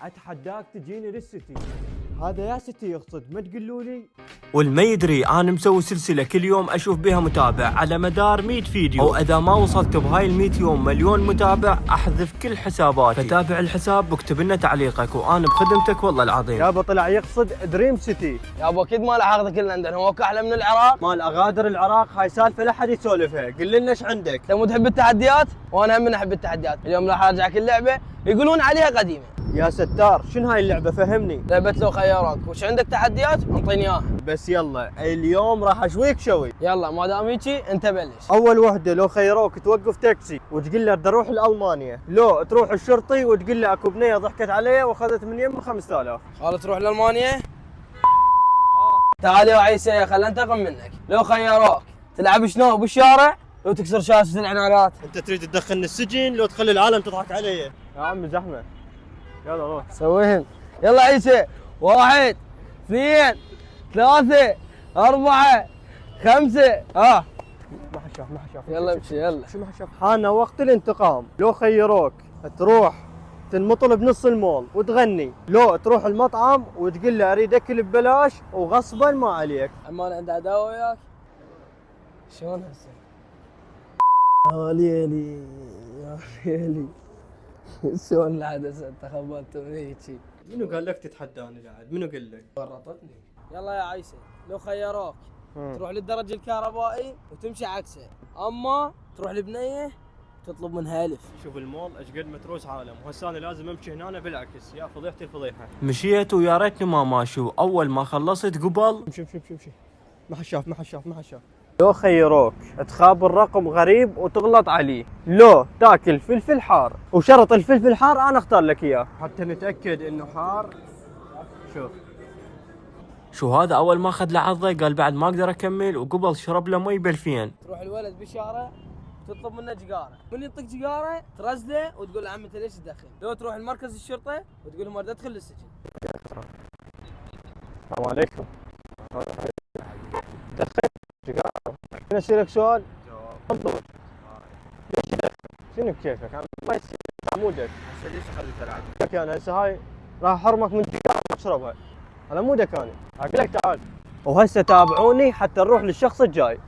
اتحداك تجيني للسيتي. هذا يا ستي يقصد، ما تقولوا لي. والما يدري انا مسوي سلسله كل يوم اشوف بها متابع على مدار 100 فيديو، او اذا ما وصلت بهاي ال100 يوم مليون متابع احذف كل حساباتي. فتابع الحساب واكتب لنا تعليقك وانا بخدمتك والله العظيم. يابا طلع يقصد دريم سيتي. يابا اكيد مال اخذك لندن، هو احلى من العراق؟ مال اغادر العراق هاي سالفه لا حد يسولفها، قل لنا ايش عندك. انت مو تحب التحديات؟ وانا هم احب التحديات. اليوم راح ارجعك اللعبه يقولون عليها قديمه. يا ستار شنو هاي اللعبه فهمني. لعبه لو خيروك، وش عندك تحديات؟ انطيني اياها. بس يلا اليوم راح اشويك شوي. يلا ما دام هيجي انت بلش. اول وحده لو خيروك توقف تاكسي وتقول له بدي اروح لالمانيا، لو تروح الشرطي وتقول له اكو بنيه ضحكت علي واخذت من يمه 5000. خالد تروح لالمانيا؟ تعال يا عيسى خل انتقم منك. لو خيروك تلعب شنو بالشارع لو تكسر شاشه العنانات. انت تريد تدخلني السجن لو تخلي العالم تضحك علي؟ يا عم زحمه. يلا روح. سويهن. يلا عيسى، 1 2 3 4 5 ما حشاف ما حشاف. يلا امشي يلا. شو ما حشاف. حان وقت الانتقام. لو خيروك تروح تنمطل بنص المول وتغني، لو تروح المطعم وتقول له اريد اكل ببلاش وغصبا ما عليك. عمان عنده عداوه وياك؟ شلون هسه؟ يا ليلي يا ليلي. شلون العدسه انت خبرت من هيجي؟ منو قال لك تتحداني بعد؟ منو قال لك؟ ورطتني. يلا يا عيسى لو خيروك تروح للدرج الكهربائي وتمشي عكسه، اما تروح لبنيه تطلب منها الف. شوف المول ايش قد متروس عالم، وهسه انا لازم امشي هنا بالعكس. يا فضيحتي الفضيحه. مشيت ويا ريتني ما ماشي، واول ما خلصت قبل امشي. ما حشاف ما حشاف ما حشاف. لو خيروك تخابر رقم غريب وتغلط عليه، لو تاكل فلفل حار وشرط الفلفل الحار انا اختار لك اياه حتى نتاكد انه حار. شوف شو هذا، اول ما اخذ لحظه قال بعد ما اقدر اكمل، وقبل شرب له مي بالفين. تروح الولد بالشارع تطلب منه جيجاره، من يعطيك جيجاره ترزله وتقول له عم انت ليش تدخن؟ لو تروح المركز الشرطه وتقول لهم اريد ادخل للسجن. السلام عليكم. دخل سيجاره. انا اسالك سؤال. تفضل. ليش تدخن؟ شنو بكيفك؟ ما يصير عمودك. هسه ليش خليت العب؟ لك انا هسه هاي راح احرمك من سيجاره تشربها على مودك. انا اقول لك تعال وهسه تابعوني حتى نروح للشخص الجاي.